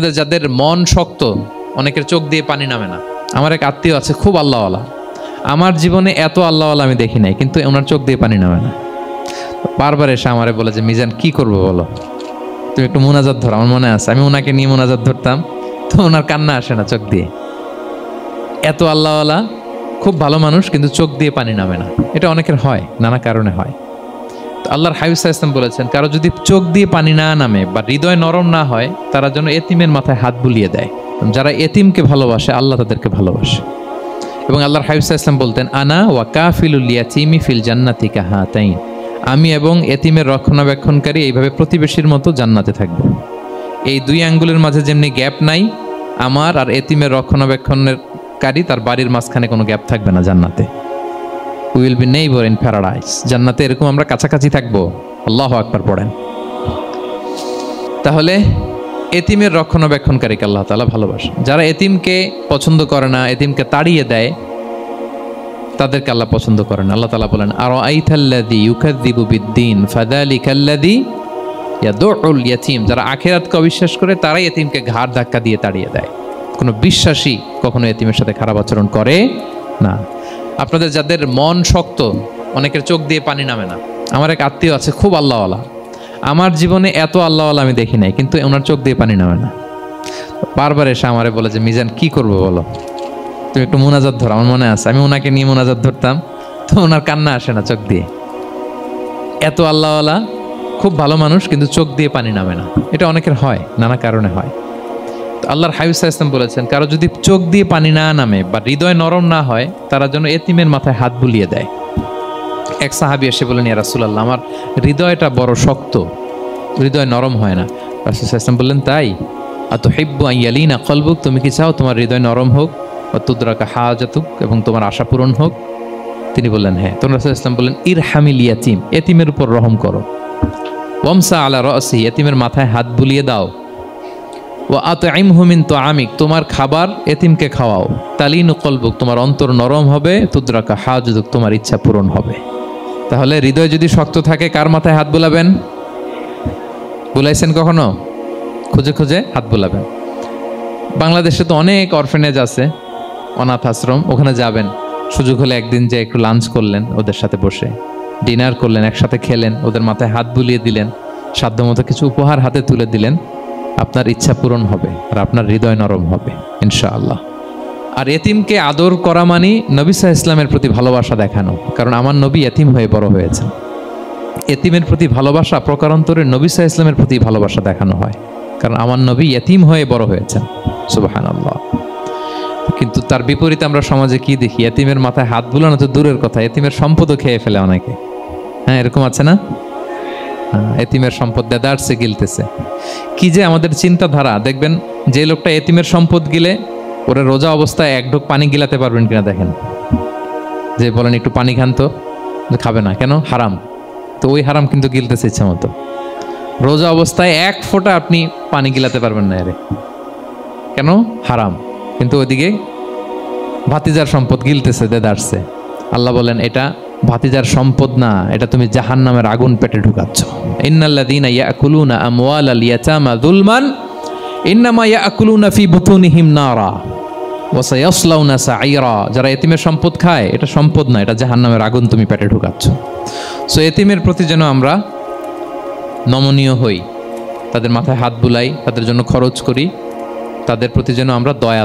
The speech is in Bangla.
আপনাদের যাদের মন শক্ত, অনেকের চোখ দিয়ে পানি নামে না। আমার এক আত্মীয় আছে খুব আল্লাহওয়ালা, আমার জীবনে এত আল্লাহওয়ালা আমি দেখি নাই, কিন্তু ওনার চোখ দিয়ে পানি নামে না। বারবার এসে আমারে বলে যে মিজান কি করবো বলো, তুমি একটু মোনাজাত ধরো। আমার মনে আছে আমি ওনাকে নিয়ে মোনাজাত ধরতাম, তো ওনার কান্না আসে না চোখ দিয়ে। এত আল্লাহওয়ালা, খুব ভালো মানুষ, কিন্তু চোখ দিয়ে পানি নামে না। এটা অনেকের হয়, নানা কারণে হয়। তো আল্লাহর হাবিব সাল্লাল্লাহু আলাইহি ওয়াসাল্লাম বলেছেন, কারো যদি চোখ দিয়ে পানি না নামে বা হৃদয় নরম না হয়, তারা যেন এতিমের মাথায় হাত বুলিয়ে দেয়। যারা এতিমকে ভালোবাসে আল্লাহ তাদেরকে ভালোবাসে। এবং আল্লাহর হাবিব সাল্লাল্লাহু আলাইহি ওয়াসাল্লাম বলতেন, আনা ওয়া কাফিলুল ইয়াতীমি ফিল জান্নাতি কাহাতাইন, আমি এবং এতিমের রক্ষণাবেক্ষণকারী এইভাবে প্রতিবেশীর মতো জান্নাতে থাকব। এই দুই আঙ্গুলের মাঝে যেমনি গ্যাপ নাই, আমার আর এতিমের রক্ষণাবেক্ষণকারী তার বাড়ির মাঝখানে কোনো গ্যাপ থাকবে না জান্নাতে। We will be neighbour in paradise. জান্নাতে এরকম আমরা কাছাকাছি থাকবো। আল্লাহু আকবার পড়েন। তাহলে এতিমের রক্ষণাবেক্ষণকারীকে আল্লাহ তাআলা ভালোবাসেন। যারা এতিমকে পছন্দ করে না, এতিমকে তাড়িয়ে দেয়, তাদেরকে আল্লাহ পছন্দ করেন। আল্লাহ তাআলা বলেন, আরাআইতাল্লাযী ইউকাযযিবু বিদ্দীন ফাযালিকাল্লাযী ইয়াদউল ইয়াতীম। যারা আখিরাতকে অবিশ্বাস করে তারাই এতিমকে ঘাড় ধাক্কা দিয়ে তাড়িয়ে দেয়। কোনো বিশ্বাসী কখনো এতিমের সাথে খারাপ আচরণ করে না। আপনাদের যাদের মন শক্ত, অনেকের চোখ দিয়ে পানি নামে না। আমার এক আত্মীয় আছে খুব আল্লাহওয়ালা, আমার জীবনে এত আল্লাহওয়ালা আমি দেখি নাই, কিন্তু ওনার চোখ দিয়ে পানি নামে না। বারবার এসে আমারে বলে যে মিজান কি করবো বলো, তুমি একটু মোনাজাত ধরো। আমার মনে আছে আমি ওনাকে নিয়ে মোনাজাত ধরতাম, তো ওনার কান্না আসে না চোখ দিয়ে। এত আল্লাহওয়ালা, খুব ভালো মানুষ, কিন্তু চোখ দিয়ে পানি নামে না। এটা অনেকের হয়, নানা কারণে হয়। তো আল্লাহর হাবিব সাল্লাল্লাহু আলাইহি ওয়াসাল্লাম বলেছেন, কারো যদি চোখ দিয়ে পানি না নামে বা হৃদয় নরম না হয়, তারা যেন এতিমের মাথায় হাত বুলিয়ে দেয়। এক সাহাবী এসে বলেন, ইয়া রাসূলুল্লাহ, আমার হৃদয়টা বড় শক্ত, হৃদয় নরম হয় না। রাসূল সাল্লাল্লাহু আলাইহি ওয়াসাল্লাম বললেন, তাই? আতুহিব্বু আন ইয়ালিনা কলবুক, তুমি কি চাও তোমার হৃদয় নরম হোক, ওয়া তুদরাকা হাজাতুক, এবং তোমার আশা পূরণ হোক? তিনি বললেন হ্যাঁ। তো রাসূল সাল্লাল্লাহু আলাইহি ওয়াসাল্লাম বললেন, ইরহামিল ইয়াতীম, এতিমের উপর রহম করো। ওয়ামসা আলা রাসি, এতিমের মাথায় হাত বুলিয়ে দাও। ওয়া আতইমহু মিন তুআমিক, তোমার খাবার এতিমকে খাওয়াও। তালিনু কলবুক, তোমার অন্তর নরম হবে। তুদরাকা হাজাতুক, তোমার ইচ্ছা পূরণ হবে। তাহলে হৃদয় যদি শক্ত থাকে, কার মাথায় হাত বুলাবেন? বুলাইছেন কখনো? খুঁজে খুঁজে হাত বুলাবেন। বাংলাদেশে তো অনেক অরফেনেজ আছে, অনাথ আশ্রম, ওখানে যাবেন। সুযোগ হলে একদিন যে একটু লাঞ্চ করলেন ওদের সাথে বসে, ডিনার করলেন, একসাথে খেলেন, ওদের মাথায় হাত বুলিয়ে দিলেন, সাধ্যমতো কিছু উপহার হাতে তুলে দিলেন, আপনার ইচ্ছা পূরণ হবে আর আপনার হৃদয় নরম হবে ইনশাআল্লাহ। আর এতিমকে আদর করা মানে নবী সাল্লাল্লাহু আলাইহি ওয়াসাল্লামের প্রতি ভালোবাসা দেখানো। কারণ আমার নবী এতিম হয়ে বড় হয়েছেন। এতিমের প্রতি ভালোবাসা প্রকারান্তরে নবী সাল্লাল্লাহু আলাইহি ওয়াসাল্লামের প্রতি ভালোবাসা দেখানো হয়, কারণ আমার নবী এতিম হয়ে বড় হয়েছেন। সুবহানাল্লাহ। কিন্তু তার বিপরীতে আমরা সমাজে কি দেখি? এতিমের মাথায় হাত বুলানো তো দূরের কথা, এতিমের সম্পদও খেয়ে ফেলে অনেকে। হ্যাঁ, এরকম আছে না? এতিমের সম্পদ দেদারসে গিলতেছে। কি যে আমাদের চিন্তাধারা! দেখবেন যে লোকটা এতিমের সম্পদ গিলে, ওরা রোজা অবস্থায় এক ঢোক পানি গিলাতে পারবেন কিনা দেখেন। যে বলেন একটু পানি খান, তো খাবে না কেন? হারাম। তো ওই হারাম কিন্তু গিলতেছে ইচ্ছা মতো। রোজা অবস্থায় এক ফোঁটা আপনি পানি গিলাতে পারবেন না, এরে কেন? হারাম। কিন্তু ওইদিকে ভাতিজার সম্পদ গিলতেছে দেদারসে। আল্লাহ বলেন এটা ভাতিজার সম্পদ না, এটা তুমি জাহান্নামের আগুন পেটে ঢুকাচ্ছ। ইন্নাল্লাযীনা ইয়াকুলুনা আমওয়ালাল ইয়াতামা যুলমান ইন্নামা ইয়াকুলুনা ফি বুতুনিহিম নারা ওয়া সায়াসলাউনা সাঈরা। যারা এতিমের সম্পদ খায়, এটা সম্পদ না, এটা জাহান্নামের আগুন তুমি পেটে ঢুকাচ্ছ। সো এতিমের প্রতি যেন আমরা নমনীয় হই, তাদের মাথায় হাত বুলাই, তাদের জন্য খরচ করি, তাদের প্রতি যেন আমরা দয়া